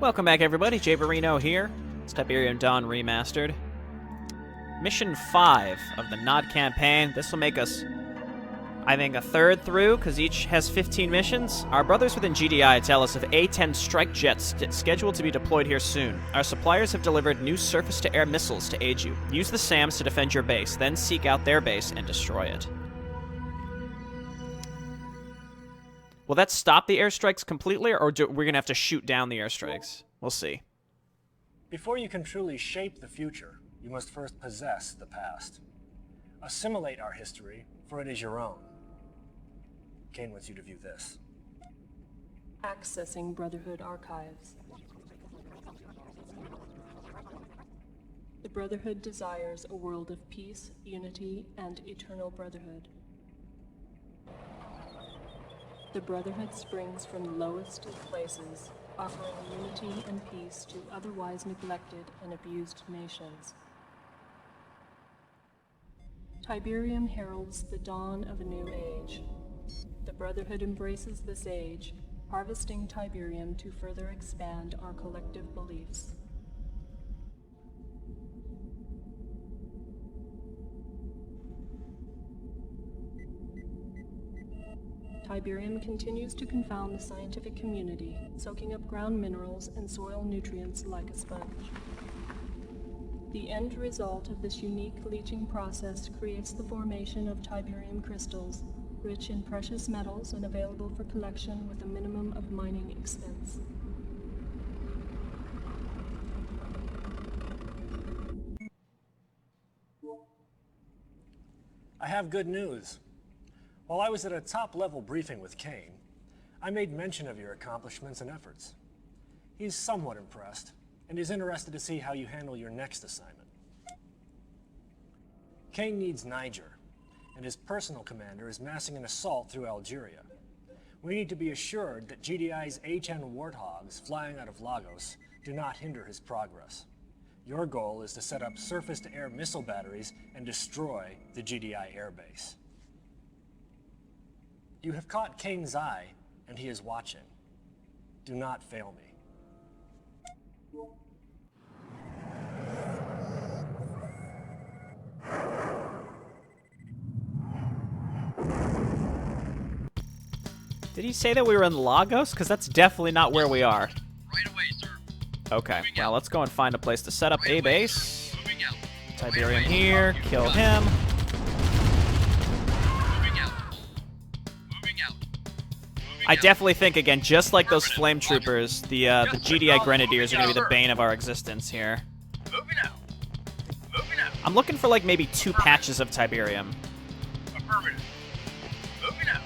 Welcome back, everybody. Jay Barino here. It's Tiberian Dawn Remastered. Mission 5 of the Nod campaign. This will make us, I think, a third through, because each has 15 missions. Our brothers within GDI tell us of A-10 strike jets scheduled to be deployed here soon. Our suppliers have delivered new surface-to-air missiles to aid you. Use the SAMs to defend your base, then seek out their base and destroy it. Will that stop the airstrikes completely, or we're going to have to shoot down the airstrikes? We'll see. Before you can truly shape the future, you must first possess the past. Assimilate our history, for it is your own. Kane wants you to view this. Accessing Brotherhood archives. The Brotherhood desires a world of peace, unity, and eternal brotherhood. The Brotherhood springs from the lowest of places, offering unity and peace to otherwise neglected and abused nations. Tiberium heralds the dawn of a new age. The Brotherhood embraces this age, harvesting Tiberium to further expand our collective beliefs. Tiberium continues to confound the scientific community, soaking up ground minerals and soil nutrients like a sponge. The end result of this unique leaching process creates the formation of Tiberium crystals, rich in precious metals and available for collection with a minimum of mining expense. I have good news. While I was at a top-level briefing with Kane, I made mention of your accomplishments and efforts. He's somewhat impressed, and is interested to see how you handle your next assignment. Kane needs Niger, and his personal commander is massing an assault through Algeria. We need to be assured that GDI's A-10 warthogs flying out of Lagos do not hinder his progress. Your goal is to set up surface-to-air missile batteries and destroy the GDI airbase. You have caught Kane's eye, and he is watching. Do not fail me. Did he say that we were in Lagos? Because that's definitely not where we are. Right away, sir. Okay, well, let's go and find a place to set up a base. Moving out. Tiberium here, kill him. Moving out. Moving out. I definitely think, again, just like those flame troopers, the GDI Grenadiers are going to be the bane of our existence here. Moving out. Moving out. I'm looking for, like, maybe 2 patches of Tiberium. Affirmative. Moving out.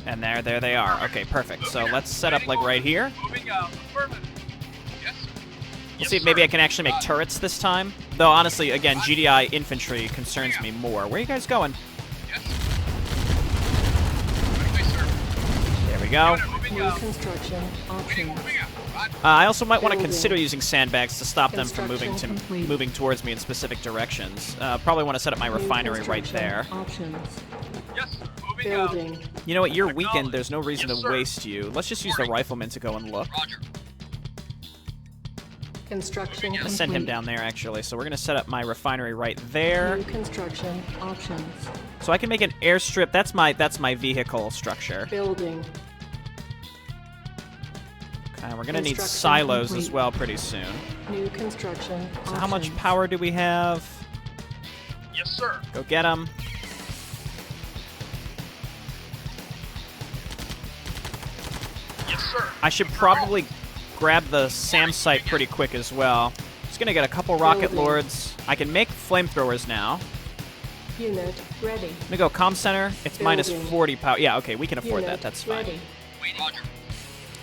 And there they are. Okay, perfect. So let's set up, like, right here. Moving out. Affirmative. Yes, sir. We'll see if maybe I can actually make turrets this time. Though, honestly, again, GDI infantry concerns me more. Where are you guys going? Yes. Right away, sir. There we go. Moving New out. construction options. Moving out. Right. I also might want to Building. consider using sandbags to stop them from Construction complete. moving towards me in specific directions. Probably want to set up my New refinery right there. construction Options. Yes, sir. Moving out. Building. You know what? You're weakened. There's no reason Yes, to sir. waste you. Let's just use the riflemen to go and look. Roger. Construction Let's complete. send him down there, actually. So we're going to set up my refinery right there. New construction options. So I can make an airstrip. That's my vehicle structure. Building. Okay, we're going to need Construction silos complete. as well pretty soon. New construction So how much options. power do we have? Yes, sir. Go get them. Yes, sir. I should probably grab the SAM site pretty quick as well. Just gonna get a couple rocket Building. lords. I can make flamethrowers now. Unit ready. I'm gonna go comm center. It's minus Building. 40 power. Yeah, okay, we can afford Unit that. That's fine. ready. Wait, Roger.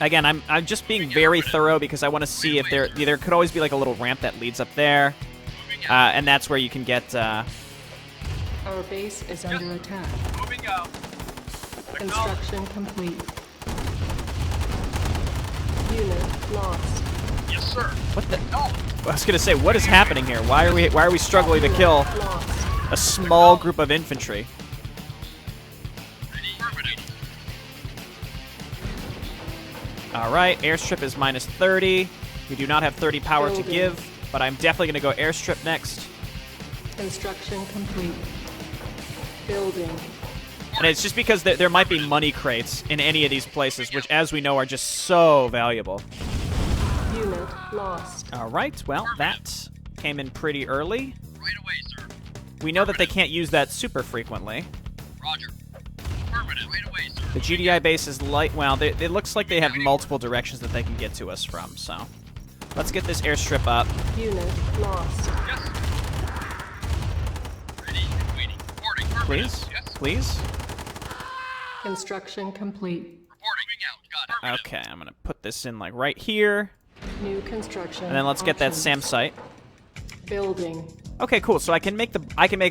Again, I'm just being very thorough because I want to see if there could always be like a little ramp that leads up there, Moving out. and that's where you can get. Our base is under attack. Moving out. Construction complete. Unit lost. Yes, sir. What the? No. I was gonna say, what is happening here? Why are we struggling to kill Lost. a small group of infantry? Ready. Affirmative. All right, airstrip is minus 30. We do not have 30 power to give, but I'm definitely going to go airstrip next. Construction complete. Building. And it's just because there might be money crates in any of these places, which, as we know, are just so valuable. Unit lost. All right, well, that came in pretty early. Right away, sir. We know that they can't use that super frequently. Roger. Affirmative. Right away, sir. The GDI base is light. Well, it looks like they have multiple directions that they can get to us from, so let's get this airstrip up. Unit lost. Yes. Ready and waiting. Reporting. Affirmative. Please? Yes. Please? Construction complete. Reporting out. Got it. Okay, I'm going to put this in, like, right here. New construction. And then let's get that options. SAM site. Building. Okay, cool. So I can make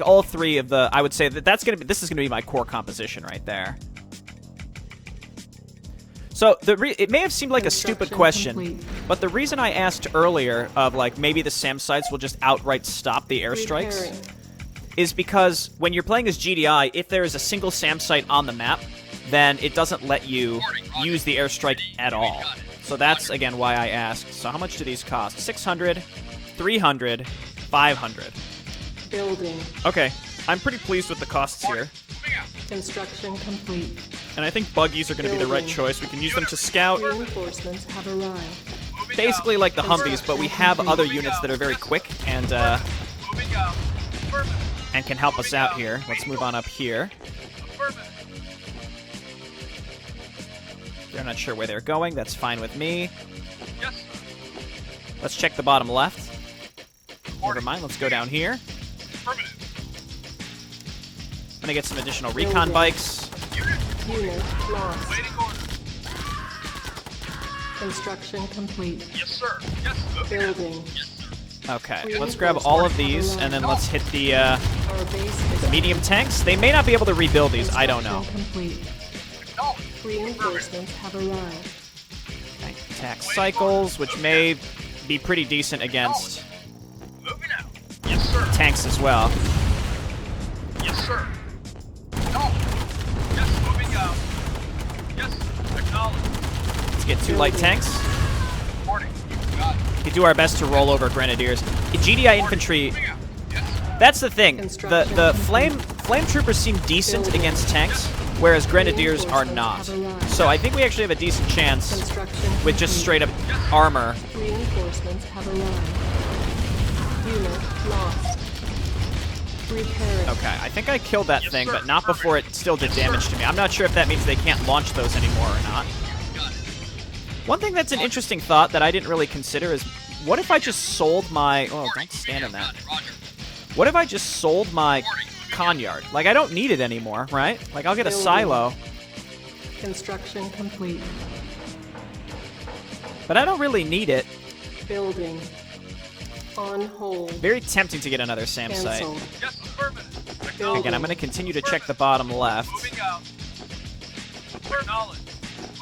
all three of the. I would say this is gonna be my core composition right there. So it may have seemed like a stupid question, complete. but the reason I asked earlier of like maybe the SAM sites will just outright stop the airstrikes Repairing. is because when you're playing as GDI, if there is a single SAM site on the map, then it doesn't let you use the airstrike at all. So that's again why I asked. So how much do these cost? 600, 300. 500. Building. Okay, I'm pretty pleased with the costs here. Construction complete. And I think buggies are going to be the right choice. We can use them to scout, Reinforcements have arrived. basically like the Humvees, but we have other units that are very quick and Moving out. Affirmative. and can help us out here. Let's move on up here. Affirmative. They're not sure where they're going. That's fine with me. Yes. Let's check the bottom left. Never mind, let's go down here. Affirmative. I'm going to get some additional recon bikes. Unit lost. Waiting order. Construction complete. Yes, sir. Yes. Moving out. Building. Yes, sir. Okay, let's grab all of these, and then let's hit the Our base is medium tanks. They may not be able to rebuild these, I don't know. Construction complete. Acknowledge. Reinforcements have arrived. Tank attack cycles, which may be pretty decent against Moving out. Yes, sir. tanks as well. Yes, sir. Acknowledge. Yes, moving out. Yes, acknowledge. Let's get 2 light tanks. Reporting. Got it. We do our best to roll over grenadiers. GDI infantry, Moving out. Yes. that's the thing. The flame troopers seem decent against tanks, whereas grenadiers are not. So I think we actually have a decent chance Construction with just straight up armor. Reinforcements have arrived. Unit lost. Repairing. Okay, I think I killed that Yes, thing, sir. but not before it still did damage to me. I'm not sure if that means they can't launch those anymore or not. Got it. One thing that's an interesting thought that I didn't really consider is, what if I just sold my... Oh, don't stand in that. Roger. What if I just sold my Conyard? Like, I don't need it anymore, right? Like, I'll get a Building. silo, Construction complete. but I don't really need it. Building. On hold. Very tempting to get another SAM site. Cancelled. Yes, affirmative. Building. Acknowledge. Again, I'm going to continue to check the bottom left. Moving out. Acknowledge.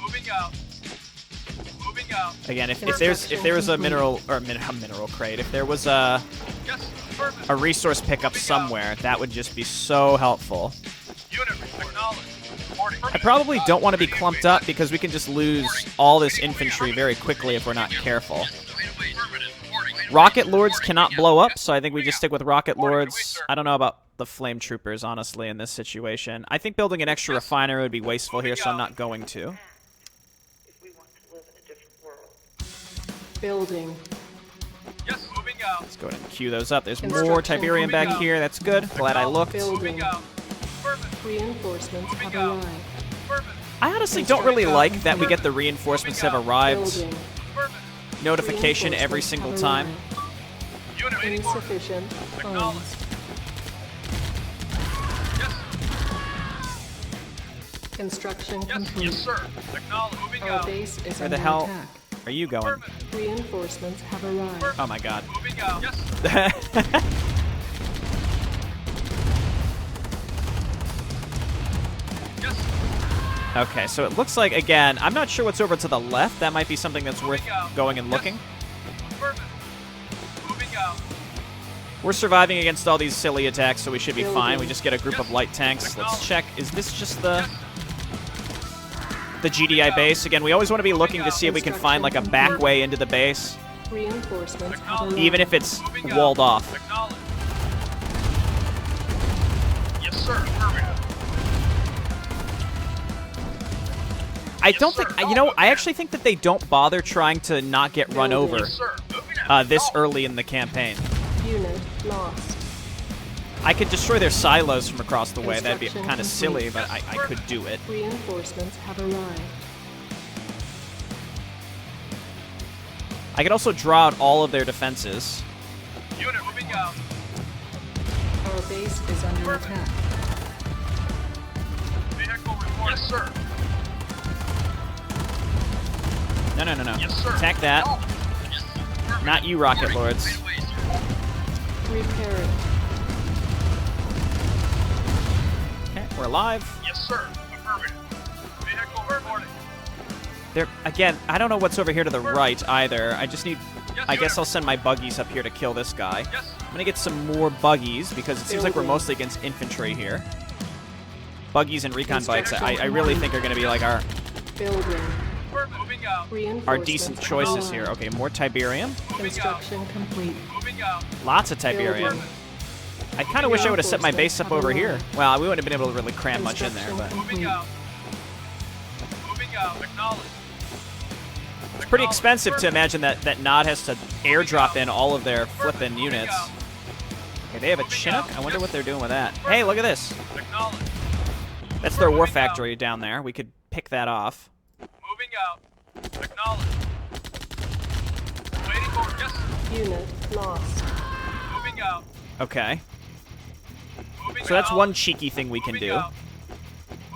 Moving out. Moving out. Again, if there was a mineral or a mineral crate, if there was a Yes, affirmative. resource pickup somewhere, that would just be so helpful. Unit acknowledge. Reporting. I probably don't want to be clumped up because we can just lose all this infantry very quickly if we're not careful. Right away. Affirmative. Reporting. Rocket Lords cannot blow up, so I think we just stick with Rocket Lords. I don't know about the Flame Troopers, honestly, in this situation. I think building an extra refiner would be wasteful here, so I'm not going to. If we want to live in a different world. Building. Yes, moving out. Let's go ahead and queue those up. There's more Construction Tiberian back moving here. That's good. Glad I looked. Building. Moving out. Affirmative. Reinforcements have Moving out. arrived. Affirmative. I honestly don't really like that we get the reinforcements have arrived Building. Affirmative. notification every Reinforcements single have time. arrived. Unit waiting order. Insufficient Acknowledge. funds. Yes. Construction Yes. complete. Yes, sir. Acknowledge. Moving Our out. base is Where under the hell attack. are you going? Affirmative. Reinforcements have arrived. Oh my god. Moving out. Yes. Yes. Okay, so it looks like, again, I'm not sure what's over to the left. That might be something that's worth going and looking. Affirmative. Moving out. We're surviving against all these silly attacks, so we should be Building. fine. We just get a group of light tanks. Let's check. Is this just the... the GDI base. Again, we always want to be looking to see if we can find like a back way into the base, Reinforcements have arrived. even if it's walled off. Acknowledged. Yes, sir. Affirmative. I don't think, you know, I actually think that they don't bother trying to not get run over Yes, sir. Moving out. this early in the campaign. Unit lost. I could destroy their silos from across the way. That'd be Construction kind of silly, complete. but I could do it. Reinforcements have arrived. I could also draw out all of their defenses. Unit moving out. Our base is under attack. Vehicle reporting. Yes, sir. No, no, no, no. Yes, sir. Attack that. Oh. Yes, sir. Affirmative. Not you, Rocket Lords. Right away, sir. Repairing. Okay, we're alive. Yes, sir. Affirmative. Vehicle reporting. There again, I don't know what's over here to the right either. I just need, Yes, I guess sir. I'll send my buggies up here to kill this guy. Yes. I'm gonna get some more buggies because it seems like we're mostly against infantry here. Buggies and recon bikes, I really think are gonna be like our Building. We're moving out. Reinforcements decent have choices arrived. here. Okay, more Tiberium, Construction complete. Moving out. lots of Tiberium. Building. I kind of wish I would have set my base up over here. Well, we wouldn't have been able to really cram much in there, but Moving out. Moving out. Acknowledged. it's pretty expensive to imagine that Nod has to airdrop in all of their flippin' units. Okay, they have a Chinook. I wonder what they're doing with that. Hey, look at this. Acknowledged. That's their war factory down there. We could pick that off. Moving out. Acknowledged. Waiting for. Yes. Unit lost. Moving out. Okay. Moving So that's out. one cheeky thing we can Moving do. out.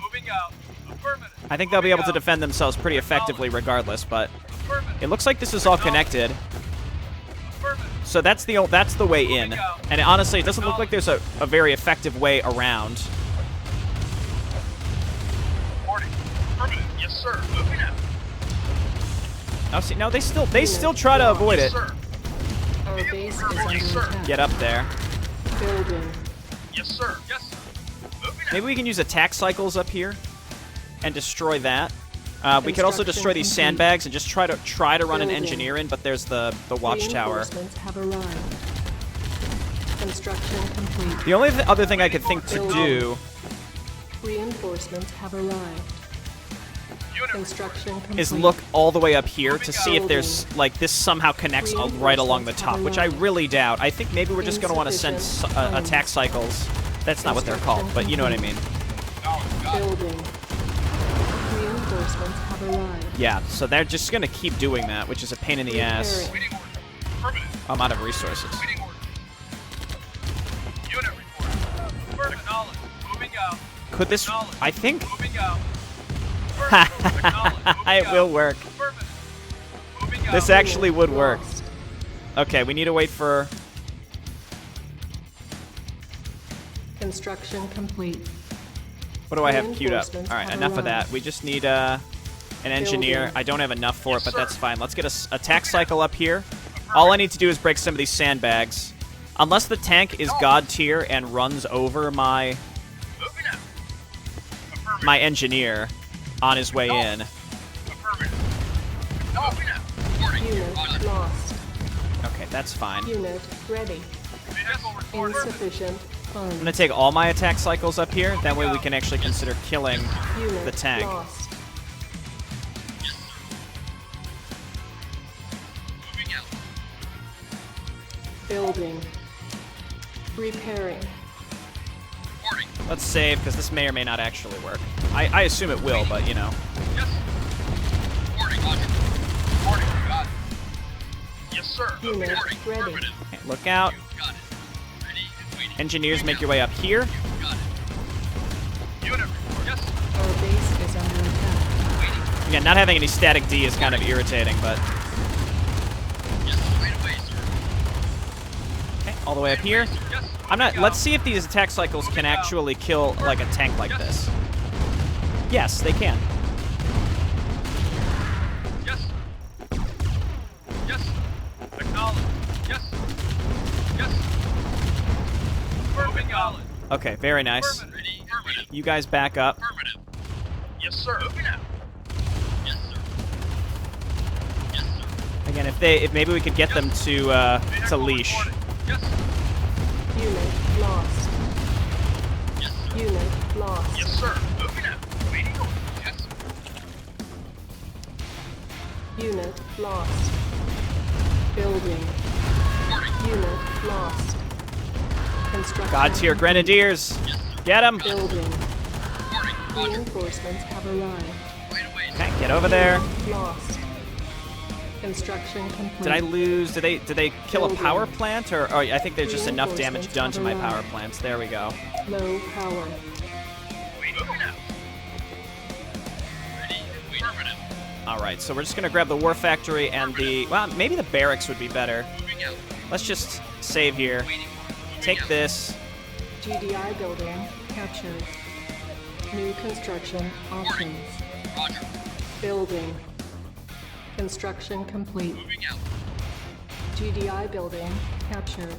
Moving out. Affirmative. I think they'll be able to Moving out. defend themselves pretty effectively regardless, but Affirmative. it looks like this is all connected. Affirmative. So that's the way in. And honestly, it doesn't look like there's a very effective way around. Reporting. Affirmative. Yes, sir. Moving out. Oh, see, no, they still try to avoid Yes, it. sir. Our base is Yes, under sir. attack. Get up there. Building. Yes, sir. Yes. Moving out. Maybe we can use attack cycles up here and destroy that. We could also destroy these Construction complete. sandbags and just try to run an Building. engineer in, but there's the watchtower. Reinforcements have arrived. Construction complete. The only other thing I could think to do Reinforcements have arrived. Unit Construction complete. is look all the way up here to see if there's, like, this somehow connects right along the top, which I really doubt. I think maybe we're just going to want to send attack cycles. That's not what they're called, but you know what I mean. Building. Reinforcements have arrived. Yeah, so they're just going to keep doing that, which is a pain in the ass. Repairing. Waiting order. Affirmative. I'm out of resources. Waiting order. Unit report. Affirmative. Acknowledged. Moving out. Could this... I think... Moving out. Affirmative. Acknowledged. Moving It out. will work. Affirmative. Moving out. This actually would work. Lost. Okay, we need to wait for... Construction complete. What do I have queued up? Reinforcements All right, have enough of that. arrived. We just need an engineer. Building. I don't have enough for it, Yes, but sir. that's fine. Let's get a attack cycle up here. All I need to do is break some of these sandbags. Unless the tank is god tier and runs over my Moving out. Affirmative. my engineer on his way in. Affirmative. Moving out. Reporting. Unit lost. Okay, that's fine. Unit ready. Vehicle reporting. Insufficient I'm funds. gonna take all my attack cycles up here. That way we can actually consider killing Unit the tank. lost. Moving out. Building. Repairing. Reporting. Let's save, because this may or may not actually work. I assume it will, but you know. Yes. Reporting. Roger. Reporting. Got it. Yes, sir. Unit Reporting. ready. Affirmative. Okay, look out. Got it. Ready and waiting. Engineers, make your way up here. Got it. Unit report. Yes. Our base is under attack. Waiting. Again, not having any static D is kind of irritating, but... Yes. Right away, sir. Okay, all the way up here. Yes. I'm not... Let's see if these attack cycles can actually kill, like, a tank like this. Yes, they can. Yes. Yes. Acknowledge. Yes. Yes. Affirmative. Acknowledge. Okay, very nice. Affirmative. Ready. Affirmative. You guys back up. Affirmative. Yes, sir. Moving out. if maybe we could get them to leash. Yes. Unit lost. Yes. Unit lost. Yes, sir. Moving out. Waiting orders. Yes. Unit lost. Building. Reporting. Unit lost. Construction. God tier grenadiers. Get them. Building. Reporting. Roger. Reinforcements have arrived. Right away. Okay, get over there. Lost. Construction complete. Did I lose? Did they kill a power plant, or oh, I think there's just enough damage done to my power plants. There we go. Low power. Waiting for now. Ready. Waiting for now. All right, so we're just gonna grab the war factory and the maybe the barracks would be better. Moving out. Let's just save here. Waiting for. Moving Take out. this. GDI building captured. New construction options. Roger. Building. Construction complete. Moving out. GDI building captured.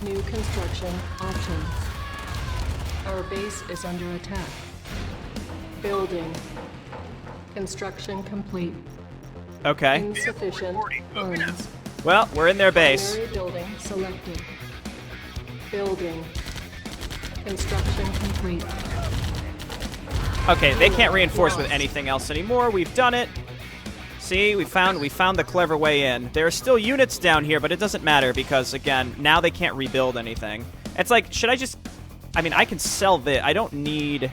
New construction options. Our base is under attack. Building. Construction complete. Okay. Insufficient funds. Well, we're in their base. Primary building selected. Building. Construction complete. Okay, they can't reinforce with anything else anymore. We've done it. See, we found the clever way in. There are still units down here, but it doesn't matter because, again, now they can't rebuild anything. It's like, should I just... I mean, I can sell this. I don't need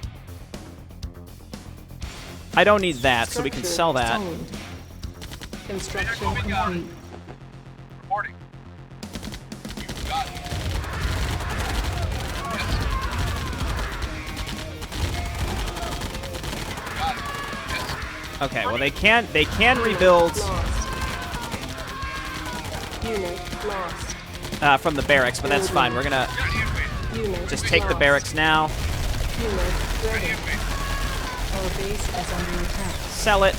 that, so we can sell that. Zoned. Construction complete. Reporting. You got it. Yes. Got it. Yes. Okay, well, they can rebuild Lost. Unit lost. from the barracks, but that's fine. We're gonna Unit just take the lost. barracks now, Unit ready. Our base is under attack. sell it.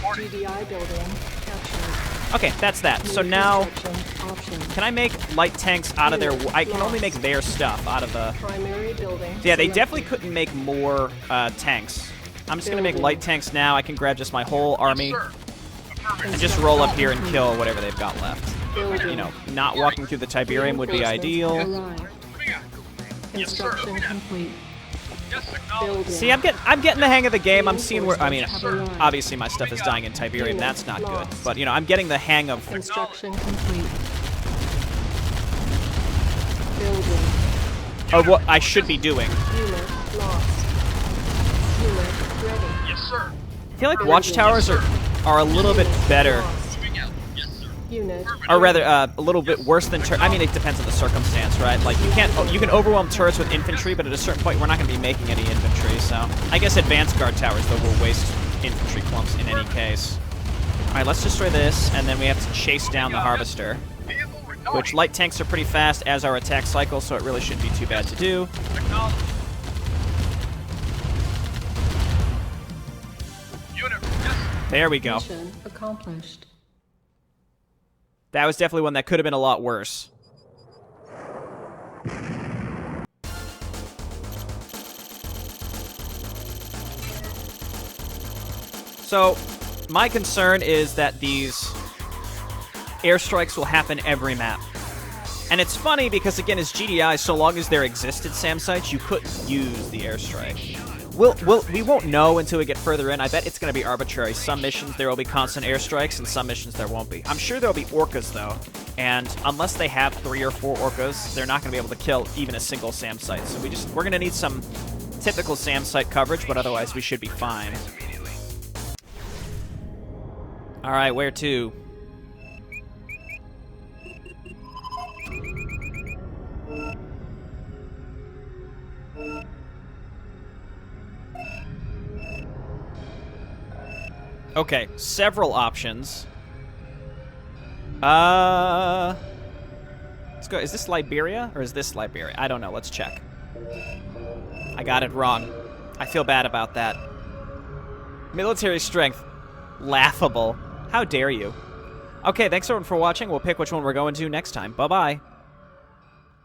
GDI building captured. Okay, that's that. New So now, construction options. can I make light tanks out of their... I can only make their stuff out of the... Primary building. Yeah, they selected. definitely couldn't make more tanks. I'm just gonna make light tanks now. I can grab just my whole army Sir. Affirmative. and just roll up here and kill whatever they've got left. Building. You know, not walking through the Tiberium would be ideal. Arrived. Moving out. Yes, sir. Construction complete. Yes, acknowledge. Building. See, I'm getting the hang of the game. I'm seeing where... I mean, Reinforcements have arrived. obviously my stuff is dying in Tiberium. That's not good. But, you know, I'm getting the hang of... Construction complete. Building. of what I should be doing. Unit lost. Unit ready. Yes, sir. I feel like watchtowers are a little bit better. Lost. Moving out. Yes, sir. Unit. Or rather, a little bit worse than I mean, it depends on the circumstance, right? Like, you can overwhelm turrets with infantry, but at a certain point, we're not going to be making any infantry, so... I guess advanced guard towers, though, will waste infantry clumps in any case. Alright, let's destroy this, and then we have to chase down the harvester. Vehicle recording. Which, light tanks are pretty fast, as our attack cycle, so it really shouldn't be too bad to do. Acknowledge. Unit. Yes. There we go. Mission accomplished. That was definitely one that could have been a lot worse. So, my concern is that these airstrikes will happen every map. And it's funny because, again, as GDI, so long as there existed SAM sites, you couldn't use the airstrike. We won't know until we get further in. I bet it's going to be arbitrary. Some missions there will be constant airstrikes, and some missions there won't be. I'm sure there'll be orcas, though. And unless they have 3 or 4 orcas, they're not going to be able to kill even a single SAM site. So we're going to need some typical SAM site coverage, but otherwise we should be fine. All right, where to? Okay, several options. Let's go. Is this Liberia or is this Liberia? I don't know. Let's check. I got it wrong. I feel bad about that. Military strength. Laughable. How dare you? Okay, thanks everyone for watching. We'll pick which one we're going to next time. Bye-bye.